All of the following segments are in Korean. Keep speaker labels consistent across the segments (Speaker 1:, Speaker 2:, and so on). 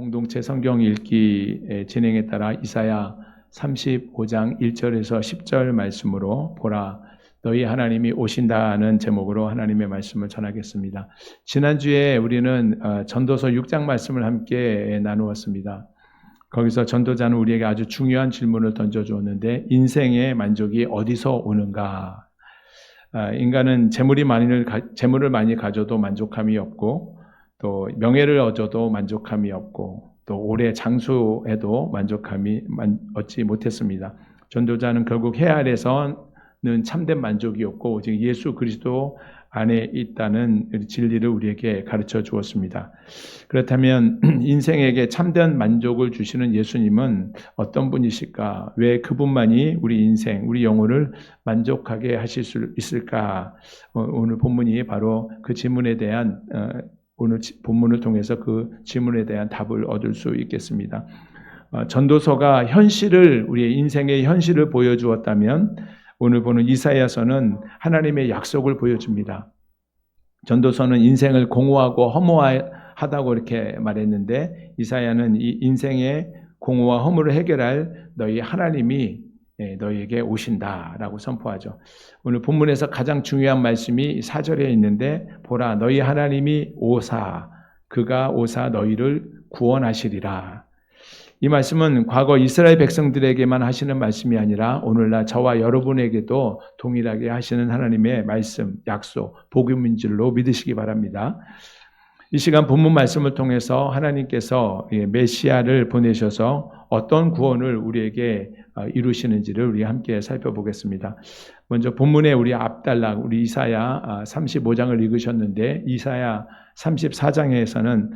Speaker 1: 공동체 성경 읽기 진행에 따라 이사야 35장 1절에서 10절 말씀으로 보라 너희 하나님이 오신다는 제목으로 하나님의 말씀을 전하겠습니다. 지난주에 우리는 전도서 6장 말씀을 함께 나누었습니다. 거기서 전도자는 우리에게 아주 중요한 질문을 던져주었는데 인생의 만족이 어디서 오는가? 인간은 재물을 많이 가져도 만족함이 없고 또 명예를 얻어도 만족함이 없고 또 오래 장수해도 만족함이 얻지 못했습니다. 전도자는 결국 해 아래서는 참된 만족이 없고 오직 예수 그리스도 안에 있다는 진리를 우리에게 가르쳐 주었습니다. 그렇다면 인생에게 참된 만족을 주시는 예수님은 어떤 분이실까? 왜 그분만이 우리 인생, 우리 영혼을 만족하게 하실 수 있을까? 오늘 본문이 바로 그 질문에 대한 오늘 본문을 통해서 그 질문에 대한 답을 얻을 수 있겠습니다. 전도서가 우리의 인생의 현실을 보여주었다면 오늘 보는 이사야서는 하나님의 약속을 보여줍니다. 전도서는 인생을 공허하고 허무하다고 이렇게 말했는데 이사야는 이 인생의 공허와 허무를 해결할 너희 하나님이 너희에게 오신다라고 선포하죠. 오늘 본문에서 가장 중요한 말씀이 4절에 있는데 보라 너희 하나님이 그가 오사 너희를 구원하시리라. 이 말씀은 과거 이스라엘 백성들에게만 하시는 말씀이 아니라 오늘날 저와 여러분에게도 동일하게 하시는 하나님의 말씀, 약속, 복음인 줄로 믿으시기 바랍니다. 이 시간 본문 말씀을 통해서 하나님께서 메시아를 보내셔서 어떤 구원을 우리에게 이루시는지를 우리 함께 살펴보겠습니다. 먼저 본문에 우리 앞달락 우리 이사야 35장을 읽으셨는데 이사야 34장에서는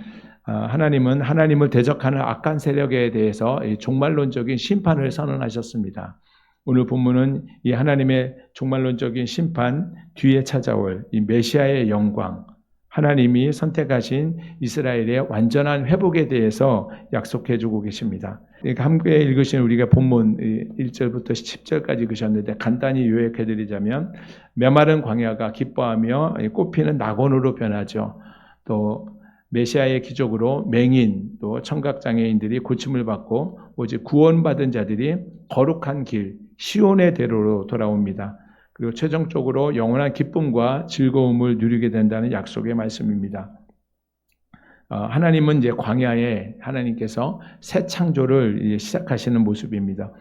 Speaker 1: 하나님은 하나님을 대적하는 악한 세력에 대해서 종말론적인 심판을 선언하셨습니다. 오늘 본문은 이 하나님의 종말론적인 심판 뒤에 찾아올 이 메시아의 영광, 하나님이 선택하신 이스라엘의 완전한 회복에 대해서 약속해 주고 계십니다. 함께 읽으신 우리가 본문 1절부터 10절까지 읽으셨는데 간단히 요약해 드리자면 메마른 광야가 기뻐하며 꽃피는 낙원으로 변하죠. 또 메시아의 기적으로 맹인 또 청각장애인들이 고침을 받고 오직 구원받은 자들이 거룩한 길 시온의 대로로 돌아옵니다. 그리고 최종적으로 영원한 기쁨과 즐거움을 누리게 된다는 약속의 말씀입니다. 하나님은 이제 광야에 하나님께서 새 창조를 시작하시는 모습입니다.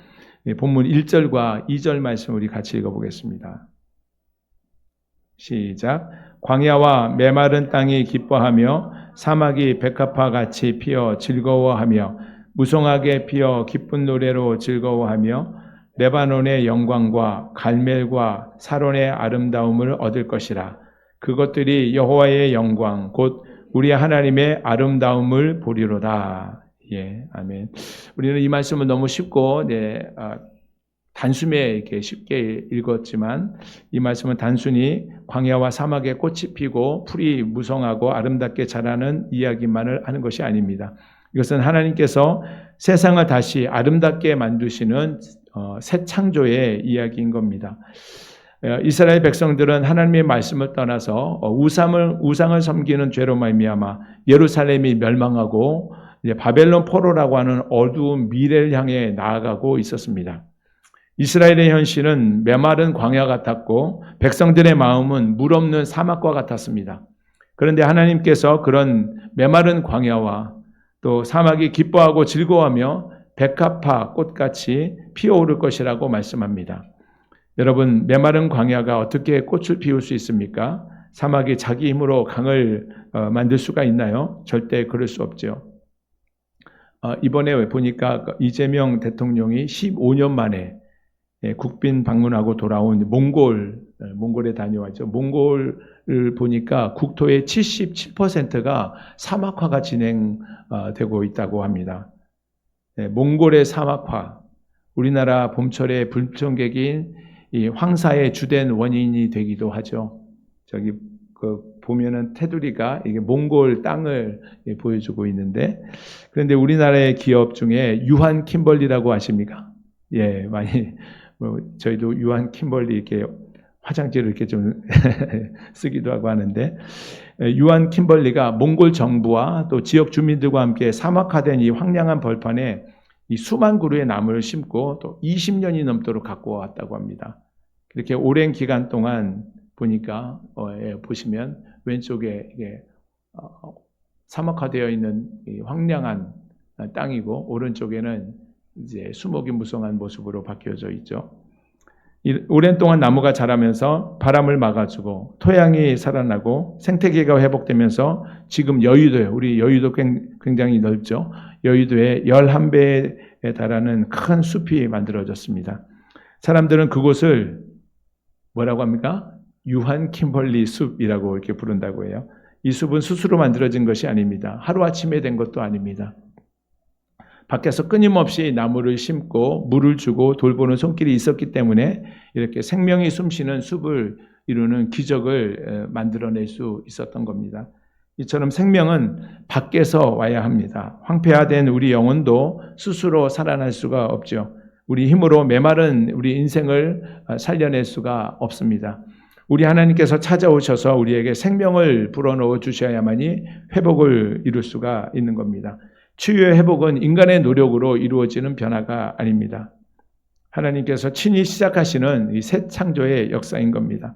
Speaker 1: 본문 1절과 2절 말씀 우리 같이 읽어보겠습니다. 시작. 광야와 메마른 땅이 기뻐하며 사막이 백합화 같이 피어 즐거워하며 무성하게 피어 기쁜 노래로 즐거워하며 레바논의 영광과 갈멜과 사론의 아름다움을 얻을 것이라. 그것들이 여호와의 영광 곧 우리 하나님의 아름다움을 보리로다. 예, 아멘. 우리는 이 말씀은 너무 쉽고 단숨에 이렇게 쉽게 읽었지만 이 말씀은 단순히 광야와 사막에 꽃이 피고 풀이 무성하고 아름답게 자라는 이야기만을 하는 것이 아닙니다. 이것은 하나님께서 세상을 다시 아름답게 만드시는 새 창조의 이야기인 겁니다. 이스라엘 백성들은 하나님의 말씀을 떠나서 우상을 섬기는 죄로 말미암아 예루살렘이 멸망하고 바벨론 포로라고 하는 어두운 미래를 향해 나아가고 있었습니다. 이스라엘의 현실은 메마른 광야 같았고 백성들의 마음은 물 없는 사막과 같았습니다. 그런데 하나님께서 그런 메마른 광야와 또 사막이 기뻐하고 즐거워하며 백합화 꽃같이 피어오를 것이라고 말씀합니다. 여러분, 메마른 광야가 어떻게 꽃을 피울 수 있습니까? 사막이 자기 힘으로 강을 만들 수가 있나요? 절대 그럴 수 없죠. 이번에 보니까 이재명 대통령이 15년 만에 국빈 방문하고 돌아온 몽골에 다녀왔죠. 몽골을 보니까 국토의 77%가 사막화가 진행되고 있다고 합니다. 몽골의 사막화, 우리나라 봄철의 불청객인 이 황사의 주된 원인이 되기도 하죠. 저기 보면은 테두리가 이게 몽골 땅을 보여주고 있는데, 그런데 우리나라의 기업 중에 유한 킴벌리라고 아십니까? 예, 많이 저희도 유한 킴벌리 이렇게 화장지를 이렇게 좀 쓰기도 하고 하는데, 유한 킴벌리가 몽골 정부와 또 지역 주민들과 함께 사막화된 이 황량한 벌판에 이 수만 그루의 나무를 심고 또 20년이 넘도록 갖고 왔다고 합니다. 이렇게 오랜 기간 동안 보니까 보시면 왼쪽에 이게 사막화되어 있는 이 황량한 땅이고 오른쪽에는 이제 수목이 무성한 모습으로 바뀌어져 있죠. 오랜 동안 나무가 자라면서 바람을 막아주고 토양이 살아나고 생태계가 회복되면서 지금 여의도에, 우리 여의도 굉장히 넓죠. 여의도에 11배에 달하는 큰 숲이 만들어졌습니다. 사람들은 그곳을 뭐라고 합니까? 유한 킴벌리 숲이라고 이렇게 부른다고 해요. 이 숲은 스스로 만들어진 것이 아닙니다. 하루아침에 된 것도 아닙니다. 밖에서 끊임없이 나무를 심고 물을 주고 돌보는 손길이 있었기 때문에 이렇게 생명이 숨쉬는 숲을 이루는 기적을 만들어낼 수 있었던 겁니다. 이처럼 생명은 밖에서 와야 합니다. 황폐화된 우리 영혼도 스스로 살아날 수가 없죠. 우리 힘으로 메마른 우리 인생을 살려낼 수가 없습니다. 우리 하나님께서 찾아오셔서 우리에게 생명을 불어넣어 주셔야만이 회복을 이룰 수가 있는 겁니다. 치유의 회복은 인간의 노력으로 이루어지는 변화가 아닙니다. 하나님께서 친히 시작하시는 이 새 창조의 역사인 겁니다.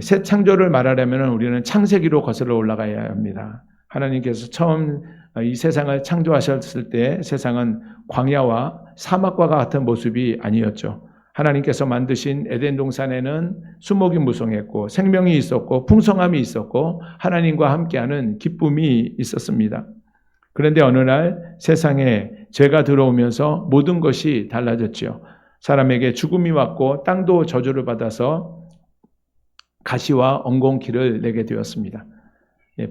Speaker 1: 새 창조를 말하려면 우리는 창세기로 거슬러 올라가야 합니다. 하나님께서 처음 이 세상을 창조하셨을 때 세상은 광야와 사막과 같은 모습이 아니었죠. 하나님께서 만드신 에덴 동산에는 수목이 무성했고 생명이 있었고 풍성함이 있었고 하나님과 함께하는 기쁨이 있었습니다. 그런데 어느 날 세상에 죄가 들어오면서 모든 것이 달라졌죠. 사람에게 죽음이 왔고 땅도 저주를 받아서 가시와 엉겅퀴를 내게 되었습니다.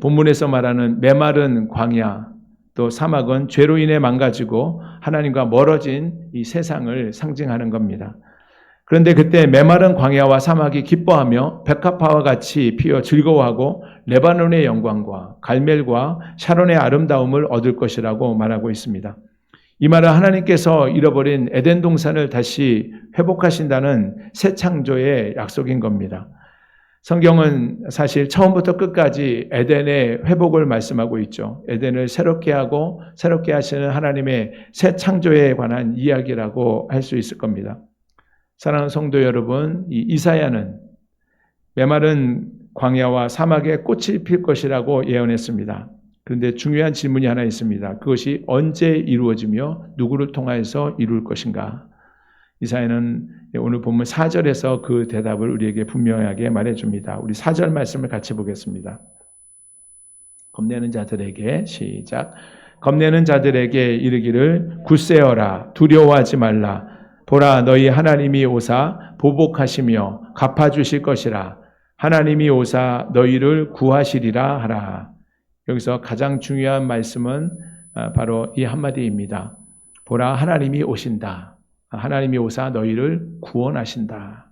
Speaker 1: 본문에서 말하는 메마른 광야 또 사막은 죄로 인해 망가지고 하나님과 멀어진 이 세상을 상징하는 겁니다. 그런데 그때 메마른 광야와 사막이 기뻐하며 백합화와 같이 피어 즐거워하고 레바논의 영광과 갈멜과 샤론의 아름다움을 얻을 것이라고 말하고 있습니다. 이 말은 하나님께서 잃어버린 에덴 동산을 다시 회복하신다는 새 창조의 약속인 겁니다. 성경은 사실 처음부터 끝까지 에덴의 회복을 말씀하고 있죠. 에덴을 새롭게 하고 새롭게 하시는 하나님의 새 창조에 관한 이야기라고 할 수 있을 겁니다. 사랑하는 성도 여러분, 이 이사야는 메마른 광야와 사막에 꽃이 필 것이라고 예언했습니다. 그런데 중요한 질문이 하나 있습니다. 그것이 언제 이루어지며 누구를 통하여서 이룰 것인가? 이사야는 오늘 본문 4절에서 그 대답을 우리에게 분명하게 말해줍니다. 우리 4절 말씀을 같이 보겠습니다. 겁내는 자들에게 시작. 겁내는 자들에게 이르기를 굳세어라 두려워하지 말라. 보라 너희 하나님이 오사 보복하시며 갚아주실 것이라. 하나님이 오사 너희를 구하시리라 하라. 여기서 가장 중요한 말씀은 바로 이 한마디입니다. 보라 하나님이 오신다. 하나님이 오사 너희를 구원하신다.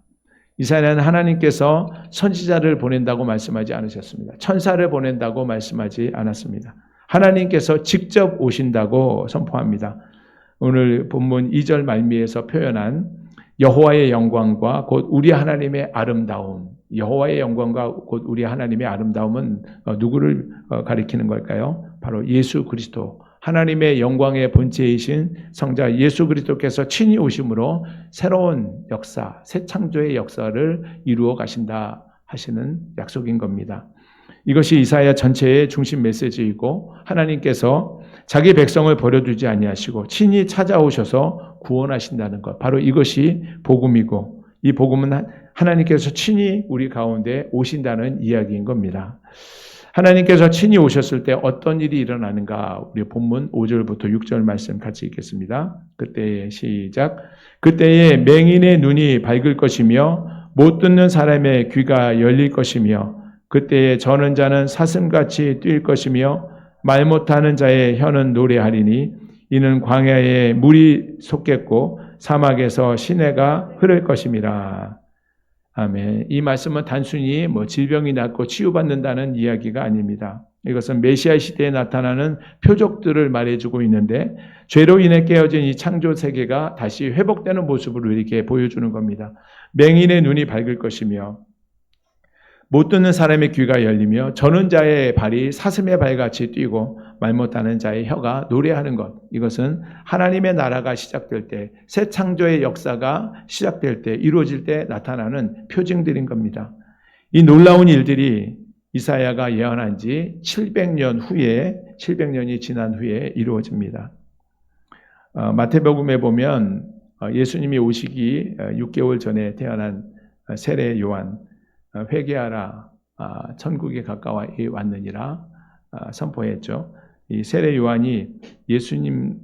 Speaker 1: 이사야는 하나님께서 선지자를 보낸다고 말씀하지 않으셨습니다. 천사를 보낸다고 말씀하지 않았습니다. 하나님께서 직접 오신다고 선포합니다. 오늘 본문 2절 말미에서 표현한 여호와의 영광과 곧 우리 하나님의 아름다움, 여호와의 영광과 곧 우리 하나님의 아름다움은 누구를 가리키는 걸까요? 바로 예수 그리스도, 하나님의 영광의 본체이신 성자 예수 그리스도께서 친히 오심으로 새로운 역사, 새 창조의 역사를 이루어 가신다 하시는 약속인 겁니다. 이것이 이사야 전체의 중심 메시지이고 하나님께서 자기 백성을 버려두지 아니하시고 친히 찾아오셔서 구원하신다는 것, 바로 이것이 복음이고 이 복음은 하나님께서 친히 우리 가운데 오신다는 이야기인 겁니다. 하나님께서 친히 오셨을 때 어떤 일이 일어나는가? 우리 본문 5절부터 6절 말씀 같이 읽겠습니다. 그때의 시작. 그때에 맹인의 눈이 밝을 것이며 못 듣는 사람의 귀가 열릴 것이며 그때에 저는 자는 사슴같이 뛸 것이며 말 못하는 자의 혀는 노래하리니 이는 광야에 물이 솟겠고 사막에서 시내가 흐를 것임이라. 아멘. 이 말씀은 단순히 질병이 낫고 치유받는다는 이야기가 아닙니다. 이것은 메시아 시대에 나타나는 표적들을 말해주고 있는데 죄로 인해 깨어진 이 창조 세계가 다시 회복되는 모습으로 이렇게 보여주는 겁니다. 맹인의 눈이 밝을 것이며 못 듣는 사람의 귀가 열리며 저는 자의 발이 사슴의 발같이 뛰고 말 못하는 자의 혀가 노래하는 것. 이것은 하나님의 나라가 시작될 때, 새 창조의 역사가 시작될 때, 이루어질 때 나타나는 표징들인 겁니다. 이 놀라운 일들이 이사야가 예언한 지 700년 후에, 700년이 지난 후에 이루어집니다. 마태복음에 보면 예수님이 오시기 6개월 전에 태어난 세례 요한, 회개하라, 천국에 가까워 왔느니라 선포했죠. 이 세례 요한이 예수님에게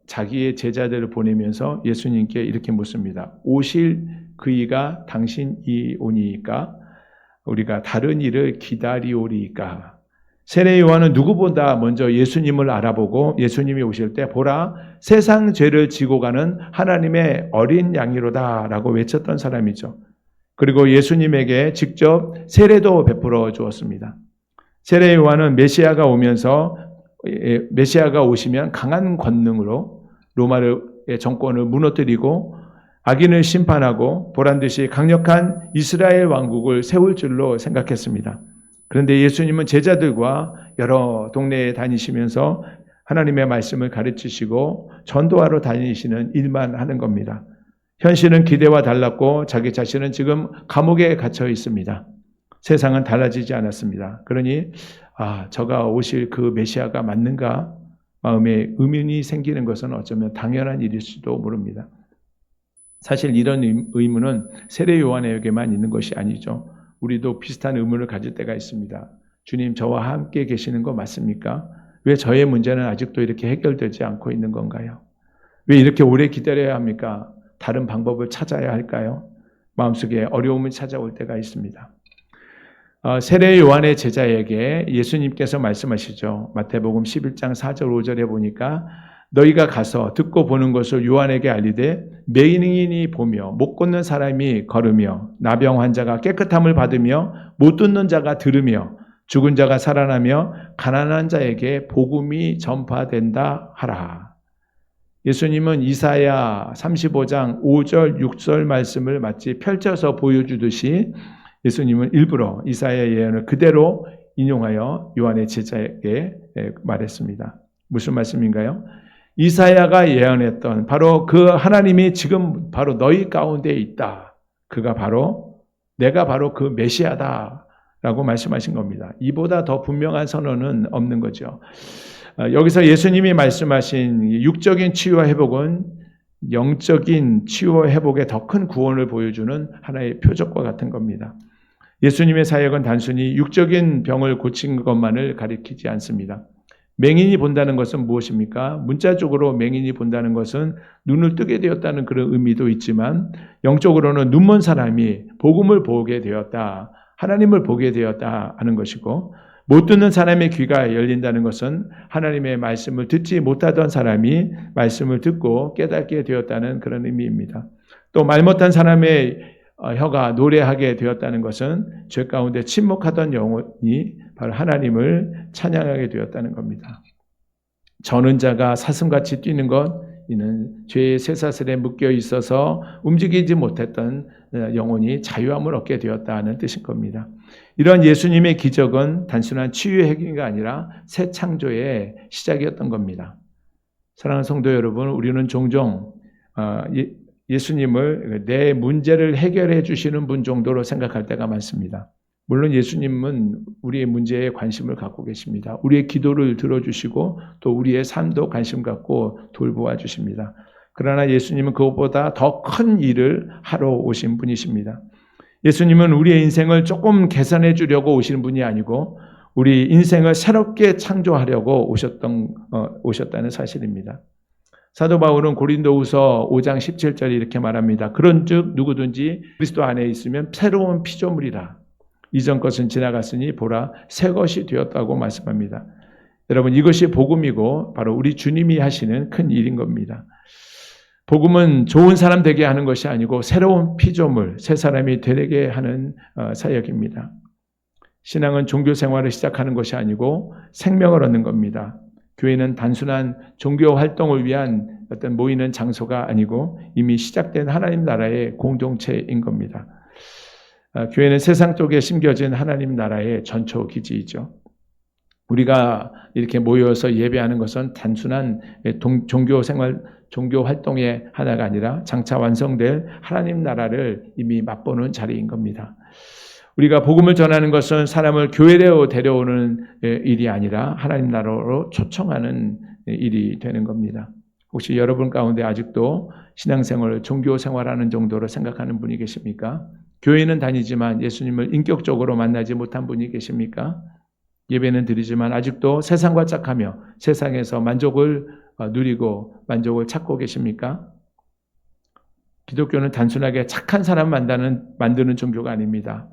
Speaker 1: 자기의 제자들을 보내면서 예수님께 이렇게 묻습니다. 오실 그이가 당신이 오니까 우리가 다른 일을 기다리오리까. 세례 요한은 누구보다 먼저 예수님을 알아보고 예수님이 오실 때 보라 세상 죄를 지고 가는 하나님의 어린 양이로다 라고 외쳤던 사람이죠. 그리고 예수님에게 직접 세례도 베풀어 주었습니다. 세례 요한은 메시아가 오시면 강한 권능으로 로마의 정권을 무너뜨리고 악인을 심판하고 보란듯이 강력한 이스라엘 왕국을 세울 줄로 생각했습니다. 그런데 예수님은 제자들과 여러 동네에 다니시면서 하나님의 말씀을 가르치시고 전도하러 다니시는 일만 하는 겁니다. 현실은 기대와 달랐고 자기 자신은 지금 감옥에 갇혀 있습니다. 세상은 달라지지 않았습니다. 그러니 저가 오실 그 메시아가 맞는가 마음에 의문이 생기는 것은 어쩌면 당연한 일일지도 모릅니다. 사실 이런 의문은 세례 요한에게만 있는 것이 아니죠. 우리도 비슷한 의문을 가질 때가 있습니다. 주님, 저와 함께 계시는 거 맞습니까? 왜 저의 문제는 아직도 이렇게 해결되지 않고 있는 건가요? 왜 이렇게 오래 기다려야 합니까? 다른 방법을 찾아야 할까요? 마음속에 어려움을 찾아올 때가 있습니다. 세례 요한의 제자에게 예수님께서 말씀하시죠. 마태복음 11장 4절 5절에 보니까 너희가 가서 듣고 보는 것을 요한에게 알리되 맹인이 보며 못 걷는 사람이 걸으며 나병 환자가 깨끗함을 받으며 못 듣는 자가 들으며 죽은 자가 살아나며 가난한 자에게 복음이 전파된다 하라. 예수님은 이사야 35장 5절 6절 말씀을 마치 펼쳐서 보여주듯이 예수님은 일부러 이사야 예언을 그대로 인용하여 요한의 제자에게 말했습니다. 무슨 말씀인가요? 이사야가 예언했던 바로 그 하나님이 지금 바로 너희 가운데 있다. 내가 바로 그 메시아다 라고 말씀하신 겁니다. 이보다 더 분명한 선언은 없는 거죠. 여기서 예수님이 말씀하신 육적인 치유와 회복은 영적인 치유와 회복의 더 큰 구원을 보여주는 하나의 표적과 같은 겁니다. 예수님의 사역은 단순히 육적인 병을 고친 것만을 가리키지 않습니다. 맹인이 본다는 것은 무엇입니까? 문자적으로 맹인이 본다는 것은 눈을 뜨게 되었다는 그런 의미도 있지만 영적으로는 눈먼 사람이 복음을 보게 되었다, 하나님을 보게 되었다 하는 것이고, 못 듣는 사람의 귀가 열린다는 것은 하나님의 말씀을 듣지 못하던 사람이 말씀을 듣고 깨닫게 되었다는 그런 의미입니다. 또 말 못한 사람의 혀가 노래하게 되었다는 것은 죄 가운데 침묵하던 영혼이 바로 하나님을 찬양하게 되었다는 겁니다. 저는 자가 사슴같이 뛰는 것, 이는 죄의 쇠사슬에 묶여 있어서 움직이지 못했던 영혼이 자유함을 얻게 되었다는 뜻인 겁니다. 이런 예수님의 기적은 단순한 치유의 행위가 아니라 새 창조의 시작이었던 겁니다. 사랑하는 성도 여러분, 우리는 종종 예수님을 내 문제를 해결해 주시는 분 정도로 생각할 때가 많습니다. 물론 예수님은 우리의 문제에 관심을 갖고 계십니다. 우리의 기도를 들어주시고 또 우리의 삶도 관심 갖고 돌보아 주십니다. 그러나 예수님은 그것보다 더 큰 일을 하러 오신 분이십니다. 예수님은 우리의 인생을 조금 개선해 주려고 오시는 분이 아니고 우리 인생을 새롭게 창조하려고 오셨다는 사실입니다. 사도 바울은 고린도후서 5장 17절에 이렇게 말합니다. 그런즉 누구든지 그리스도 안에 있으면 새로운 피조물이라. 이전 것은 지나갔으니 보라 새 것이 되었다고 말씀합니다. 여러분, 이것이 복음이고 바로 우리 주님이 하시는 큰 일인 겁니다. 복음은 좋은 사람 되게 하는 것이 아니고 새로운 피조물, 새 사람이 되게 하는 사역입니다. 신앙은 종교 생활을 시작하는 것이 아니고 생명을 얻는 겁니다. 교회는 단순한 종교 활동을 위한 어떤 모이는 장소가 아니고 이미 시작된 하나님 나라의 공동체인 겁니다. 교회는 세상 쪽에 심겨진 하나님 나라의 전초 기지이죠. 우리가 이렇게 모여서 예배하는 것은 단순한 종교 생활, 종교 활동의 하나가 아니라 장차 완성될 하나님 나라를 이미 맛보는 자리인 겁니다. 우리가 복음을 전하는 것은 사람을 교회로 데려오는 일이 아니라 하나님 나라로 초청하는 일이 되는 겁니다. 혹시 여러분 가운데 아직도 신앙생활을 종교 생활하는 정도로 생각하는 분이 계십니까? 교회는 다니지만 예수님을 인격적으로 만나지 못한 분이 계십니까? 예배는 드리지만 아직도 세상과 짝하며 세상에서 만족을 누리고 만족을 찾고 계십니까? 기독교는 단순하게 착한 사람 만드는 종교가 아닙니다.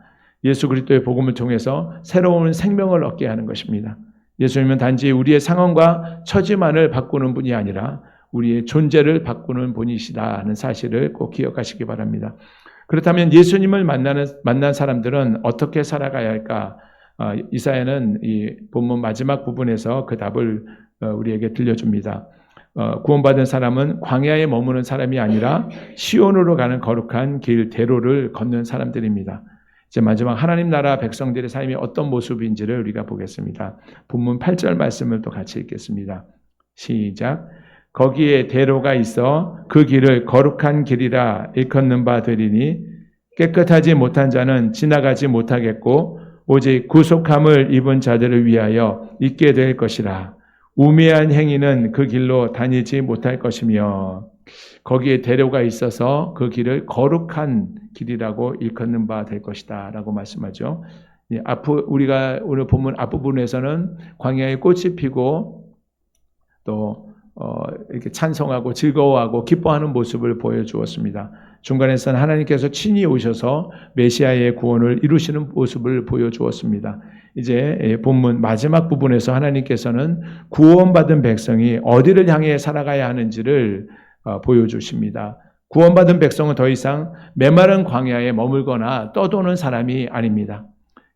Speaker 1: 예수 그리스도의 복음을 통해서 새로운 생명을 얻게 하는 것입니다. 예수님은 단지 우리의 상황과 처지만을 바꾸는 분이 아니라 우리의 존재를 바꾸는 분이시다는 사실을 꼭 기억하시기 바랍니다. 그렇다면 예수님을 만난 사람들은 어떻게 살아가야 할까? 이사야는 이 본문 마지막 부분에서 그 답을 우리에게 들려줍니다. 구원받은 사람은 광야에 머무는 사람이 아니라 시온으로 가는 거룩한 길 대로를 걷는 사람들입니다. 이제 마지막 하나님 나라 백성들의 삶이 어떤 모습인지를 우리가 보겠습니다. 본문 8절 말씀을 또 같이 읽겠습니다. 시작. 거기에 대로가 있어 그 길을 거룩한 길이라 일컫는 바 되리니 깨끗하지 못한 자는 지나가지 못하겠고 오직 구속함을 입은 자들을 위하여 있게 될 것이라. 우매한 행위는 그 길로 다니지 못할 것이며 거기에 대로가 있어서 그 길을 거룩한 길이라고 일컫는 바 될 것이다 라고 말씀하죠. 우리가 오늘 본문 앞부분에서는 광야에 꽃이 피고 또 이렇게 찬송하고 즐거워하고 기뻐하는 모습을 보여주었습니다. 중간에서는 하나님께서 친히 오셔서 메시아의 구원을 이루시는 모습을 보여주었습니다. 이제 본문 마지막 부분에서 하나님께서는 구원받은 백성이 어디를 향해 살아가야 하는지를 보여주십니다. 구원받은 백성은 더 이상 메마른 광야에 머물거나 떠도는 사람이 아닙니다.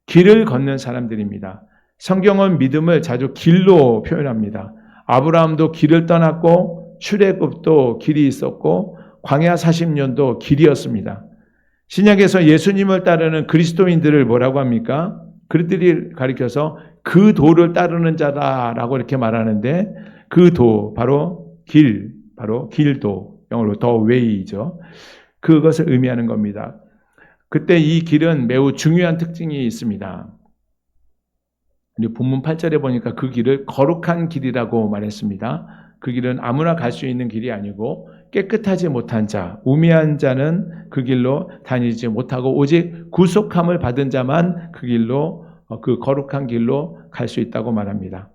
Speaker 1: 길을 걷는 사람들입니다. 성경은 믿음을 자주 길로 표현합니다. 아브라함도 길을 떠났고 출애굽도 길이 있었고 광야 40년도 길이었습니다. 신약에서 예수님을 따르는 그리스도인들을 뭐라고 합니까? 그들이 가리켜서 그 도를 따르는 자다라고 이렇게 말하는데 그 도 바로 길, 바로 길도, 영어로 the way죠. 그것을 의미하는 겁니다. 그때 이 길은 매우 중요한 특징이 있습니다. 본문 8절에 보니까 그 길을 거룩한 길이라고 말했습니다. 그 길은 아무나 갈 수 있는 길이 아니고 깨끗하지 못한 자, 우매한 자는 그 길로 다니지 못하고 오직 구속함을 받은 자만 그 길로, 그 거룩한 길로 갈 수 있다고 말합니다.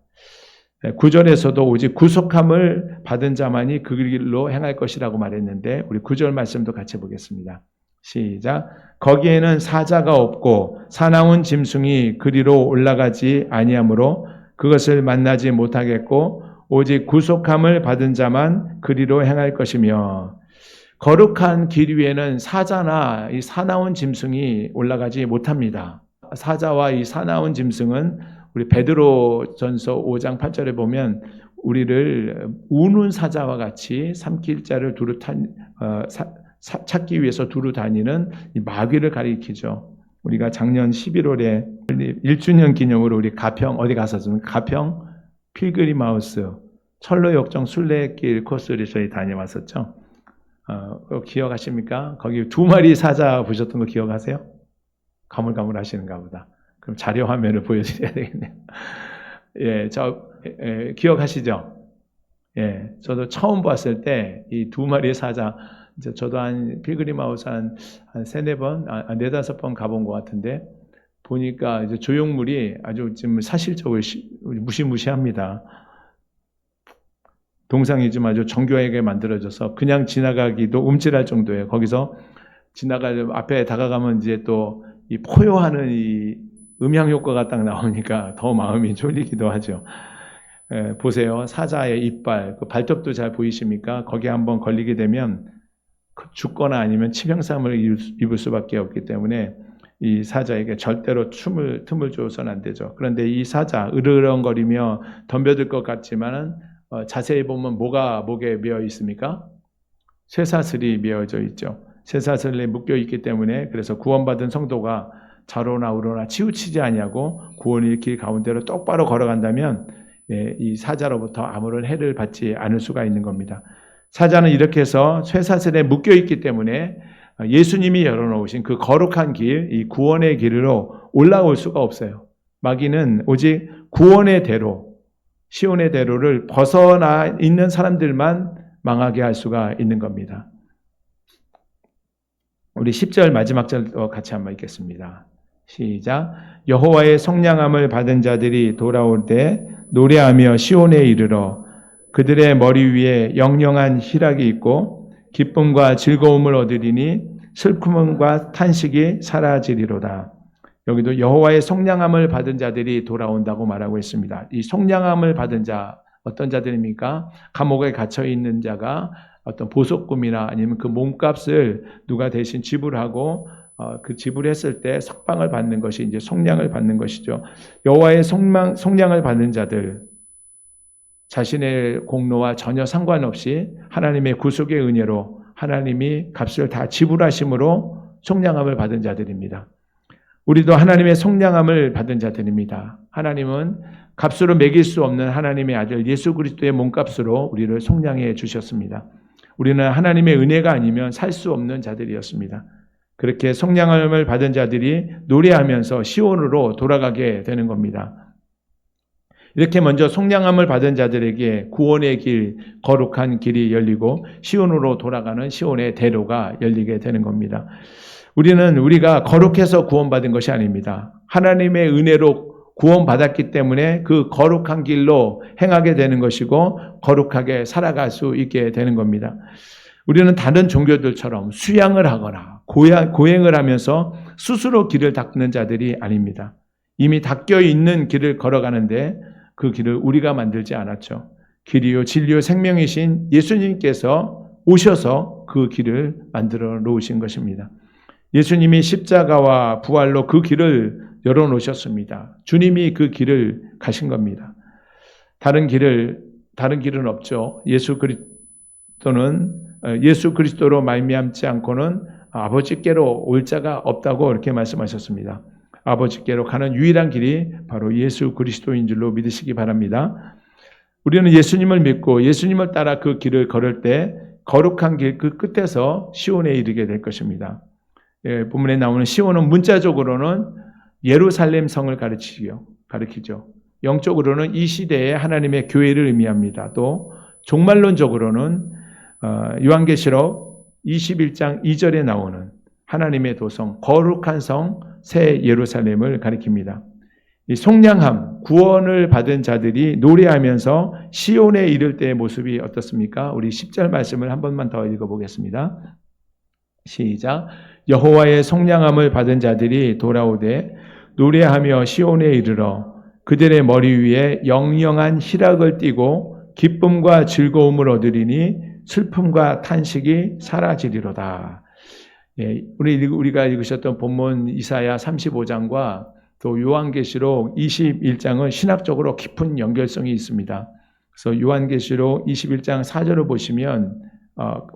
Speaker 1: 9절에서도 오직 구속함을 받은 자만이 그 길로 행할 것이라고 말했는데 우리 9절 말씀도 같이 보겠습니다. 시작. 거기에는 사자가 없고 사나운 짐승이 그리로 올라가지 아니하므로 그것을 만나지 못하겠고 오직 구속함을 받은 자만 그리로 행할 것이며 거룩한 길 위에는 사자나 이 사나운 짐승이 올라가지 못합니다. 사자와 이 사나운 짐승은 우리 베드로전서 5장 8절에 보면 우리를 우는 사자와 같이 삼킬 자를 찾기 위해서 두루 다니는 이 마귀를 가리키죠. 우리가 작년 11월에 1주년 기념으로 우리 가평 어디 갔었습니까? 가평 필그림 하우스 철로역정 순례길 코스를 저희 다녀왔었죠. 기억하십니까? 거기 2마리 사자 보셨던 거 기억하세요? 가물가물하시는가 보다. 그럼 자료 화면을 보여드려야 되겠네요. 예, 기억하시죠? 예, 저도 처음 봤을 때 이 2마리의 사자, 이제 저도 한 필그림 하우스 한 3-4번, 4-5번 가본 것 같은데, 보니까 이제 조형물이 아주 지금 사실적으로 무시무시합니다. 동상이 좀 아주 정교하게 만들어져서 그냥 지나가기도 움찔할 정도예요. 거기서 앞에 다가가면 이제 또 이 포효하는 이 음향 효과가 딱 나오니까 더 마음이 졸리기도 하죠. 보세요. 사자의 이빨, 그 발톱도 잘 보이십니까? 거기에 한번 걸리게 되면 죽거나 아니면 치명상을 입을 수밖에 없기 때문에 이 사자에게 절대로 틈을 줘서는 안 되죠. 그런데 이 사자 으르렁거리며 덤벼들 것 같지만은 자세히 보면 뭐가 목에 메어 있습니까? 쇠사슬이 메어져 있죠. 쇠사슬에 묶여 있기 때문에 그래서 구원받은 성도가 좌로나 우로나 치우치지 아니하고 구원의 길 가운데로 똑바로 걸어간다면 이 사자로부터 아무런 해를 받지 않을 수가 있는 겁니다. 사자는 이렇게 해서 쇠사슬에 묶여 있기 때문에 예수님이 열어놓으신 그 거룩한 길, 이 구원의 길로 올라올 수가 없어요. 마귀는 오직 구원의 대로, 시온의 대로를 벗어나 있는 사람들만 망하게 할 수가 있는 겁니다. 우리 10절 마지막 절 같이 한번 읽겠습니다. 시작. 여호와의 성량함을 받은 자들이 돌아올 때 노래하며 시온에 이르러 그들의 머리 위에 영영한 희락이 있고 기쁨과 즐거움을 얻으리니 슬픔과 탄식이 사라지리로다. 여기도 여호와의 성량함을 받은 자들이 돌아온다고 말하고 있습니다. 이 성량함을 받은 자 어떤 자들입니까? 감옥에 갇혀 있는 자가 어떤 보석금이나 아니면 그 몸값을 누가 대신 지불하고 그 지불했을 때 석방을 받는 것이 이제 성량을 받는 것이죠. 여호와의 성량을 받는 자들, 자신의 공로와 전혀 상관없이 하나님의 구속의 은혜로 하나님이 값을 다 지불하심으로 성량함을 받은 자들입니다. 우리도 하나님의 성량함을 받은 자들입니다. 하나님은 값으로 매길 수 없는 하나님의 아들 예수 그리스도의 몸값으로 우리를 성량해 주셨습니다. 우리는 하나님의 은혜가 아니면 살 수 없는 자들이었습니다. 그렇게 성량함을 받은 자들이 노래하면서 시온으로 돌아가게 되는 겁니다. 이렇게 먼저 성량함을 받은 자들에게 구원의 길, 거룩한 길이 열리고 시온으로 돌아가는 시온의 대로가 열리게 되는 겁니다. 우리가 거룩해서 구원받은 것이 아닙니다. 하나님의 은혜로 구원받았기 때문에 그 거룩한 길로 행하게 되는 것이고 거룩하게 살아갈 수 있게 되는 겁니다. 우리는 다른 종교들처럼 수양을 하거나 고행을 하면서 스스로 길을 닦는 자들이 아닙니다. 이미 닦여 있는 길을 걸어가는데 그 길을 우리가 만들지 않았죠. 길이요 진리요 생명이신 예수님께서 오셔서 그 길을 만들어 놓으신 것입니다. 예수님이 십자가와 부활로 그 길을 열어놓으셨습니다. 주님이 그 길을 가신 겁니다. 다른 길은 없죠. 예수 그리스도로 말미암지 않고는 아버지께로 올 자가 없다고 이렇게 말씀하셨습니다. 아버지께로 가는 유일한 길이 바로 예수 그리스도인 줄로 믿으시기 바랍니다. 우리는 예수님을 믿고 예수님을 따라 그 길을 걸을 때 거룩한 길 그 끝에서 시온에 이르게 될 것입니다. 본문에 나오는 시온은 문자적으로는 예루살렘 성을 가리키죠. 영적으로는 이 시대의 하나님의 교회를 의미합니다. 또 종말론적으로는 요한계시록 21장 2절에 나오는 하나님의 도성, 거룩한 성, 새 예루살렘을 가리킵니다. 이 성량함, 구원을 받은 자들이 노래하면서 시온에 이를 때의 모습이 어떻습니까? 우리 10절 말씀을 한 번만 더 읽어보겠습니다. 시작. 여호와의 성량함을 받은 자들이 돌아오되 노래하며 시온에 이르러 그들의 머리 위에 영영한 희락을 띠고 기쁨과 즐거움을 얻으리니 슬픔과 탄식이 사라지리로다. 우리가 읽으셨던 본문 이사야 35장과 또 요한계시록 21장은 신학적으로 깊은 연결성이 있습니다. 그래서 요한계시록 21장 4절을 보시면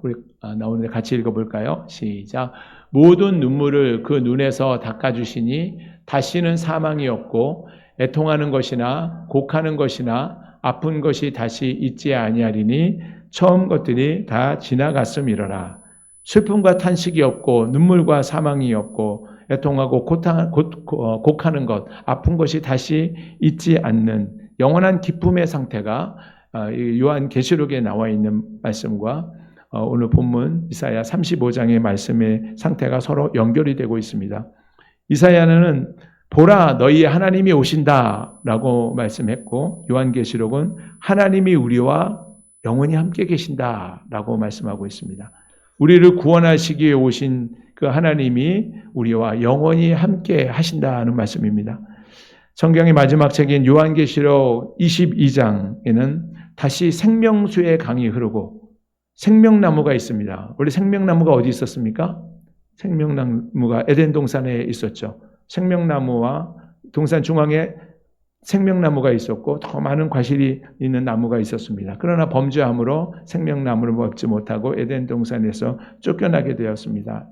Speaker 1: 우리 나오는데 같이 읽어볼까요? 시작. 모든 눈물을 그 눈에서 닦아주시니 다시는 사망이 없고 애통하는 것이나 곡하는 것이나 아픈 것이 다시 있지 아니하리니 처음 것들이 다 지나갔음이로라. 슬픔과 탄식이 없고 눈물과 사망이 없고 애통하고 곡하는 것, 아픈 것이 다시 있지 않는 영원한 기쁨의 상태가 요한계시록에 나와 있는 말씀과 오늘 본문 이사야 35장의 말씀의 상태가 서로 연결이 되고 있습니다. 이사야는 보라 너희 하나님이 오신다 라고 말씀했고 요한계시록은 하나님이 우리와 영원히 함께 계신다 라고 말씀하고 있습니다. 우리를 구원하시기 위해 오신 그 하나님이 우리와 영원히 함께 하신다는 말씀입니다. 성경의 마지막 책인 요한계시록 22장에는 다시 생명수의 강이 흐르고 생명나무가 있습니다. 원래 생명나무가 어디 있었습니까? 생명나무가 에덴 동산에 있었죠. 생명나무와 동산 중앙에 생명나무가 있었고 더 많은 과실이 있는 나무가 있었습니다. 그러나 범죄함으로 생명나무를 먹지 못하고 에덴 동산에서 쫓겨나게 되었습니다.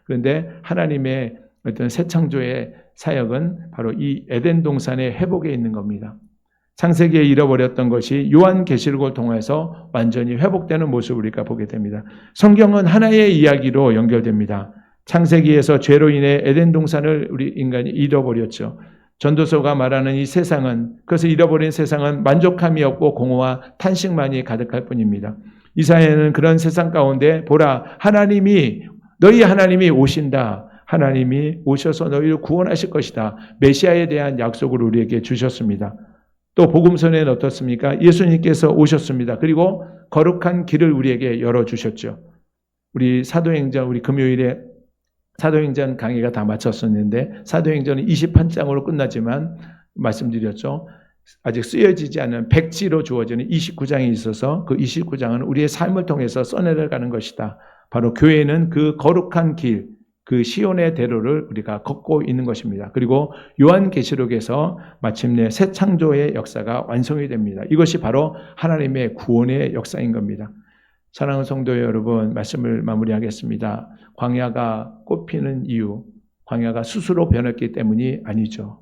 Speaker 1: 그런데 하나님의 어떤 새 창조의 사역은 바로 이 에덴 동산의 회복에 있는 겁니다. 창세기에 잃어버렸던 것이 요한계시록을 통해서 완전히 회복되는 모습을 우리가 보게 됩니다. 성경은 하나의 이야기로 연결됩니다. 창세기에서 죄로 인해 에덴 동산을 우리 인간이 잃어버렸죠. 전도서가 말하는 이 세상은, 그것을 잃어버린 세상은 만족함이 없고 공허와 탄식만이 가득할 뿐입니다. 이사야는 그런 세상 가운데 보라, 너희 하나님이 오신다. 하나님이 오셔서 너희를 구원하실 것이다. 메시아에 대한 약속을 우리에게 주셨습니다. 또 복음서에는 어떻습니까? 예수님께서 오셨습니다. 그리고 거룩한 길을 우리에게 열어주셨죠. 우리 금요일에 사도행전 강의가 다 마쳤었는데 사도행전은 21장으로 끝나지만 말씀드렸죠. 아직 쓰여지지 않은 백지로 주어지는 29장이 있어서 그 29장은 우리의 삶을 통해서 써내려가는 것이다. 바로 교회는 그 거룩한 길, 그 시온의 대로를 우리가 걷고 있는 것입니다. 그리고 요한계시록에서 마침내 새 창조의 역사가 완성이 됩니다. 이것이 바로 하나님의 구원의 역사인 겁니다. 사랑하는 성도 여러분, 말씀을 마무리하겠습니다. 광야가 꽃피는 이유, 광야가 스스로 변했기 때문이 아니죠.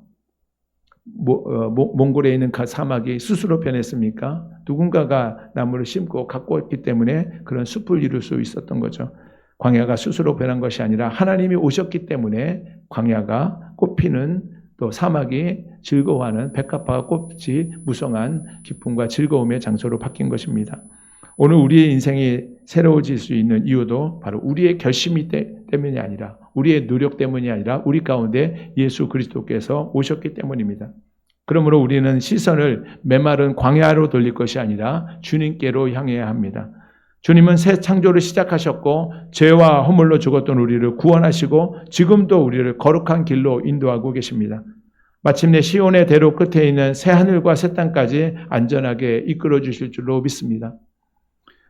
Speaker 1: 몽골에 있는 사막이 스스로 변했습니까? 누군가가 나무를 심고 갖고 있기 때문에 그런 숲을 이룰 수 있었던 거죠. 광야가 스스로 변한 것이 아니라 하나님이 오셨기 때문에 광야가 꽃피는, 또 사막이 즐거워하는 백합화가 꽃이 무성한 기쁨과 즐거움의 장소로 바뀐 것입니다. 오늘 우리의 인생이 새로워질 수 있는 이유도 바로 우리의 결심이 때문이 아니라, 우리의 노력 때문이 아니라 우리 가운데 예수 그리스도께서 오셨기 때문입니다. 그러므로 우리는 시선을 메마른 광야로 돌릴 것이 아니라 주님께로 향해야 합니다. 주님은 새 창조를 시작하셨고 죄와 허물로 죽었던 우리를 구원하시고 지금도 우리를 거룩한 길로 인도하고 계십니다. 마침내 시온의 대로 끝에 있는 새 하늘과 새 땅까지 안전하게 이끌어 주실 줄로 믿습니다.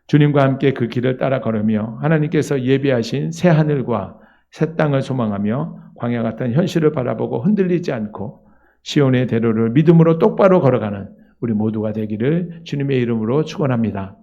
Speaker 1: 주님과 함께 그 길을 따라 걸으며 하나님께서 예비하신 새 하늘과 새 땅을 소망하며 광야 같은 현실을 바라보고 흔들리지 않고 시온의 대로를 믿음으로 똑바로 걸어가는 우리 모두가 되기를 주님의 이름으로 축원합니다.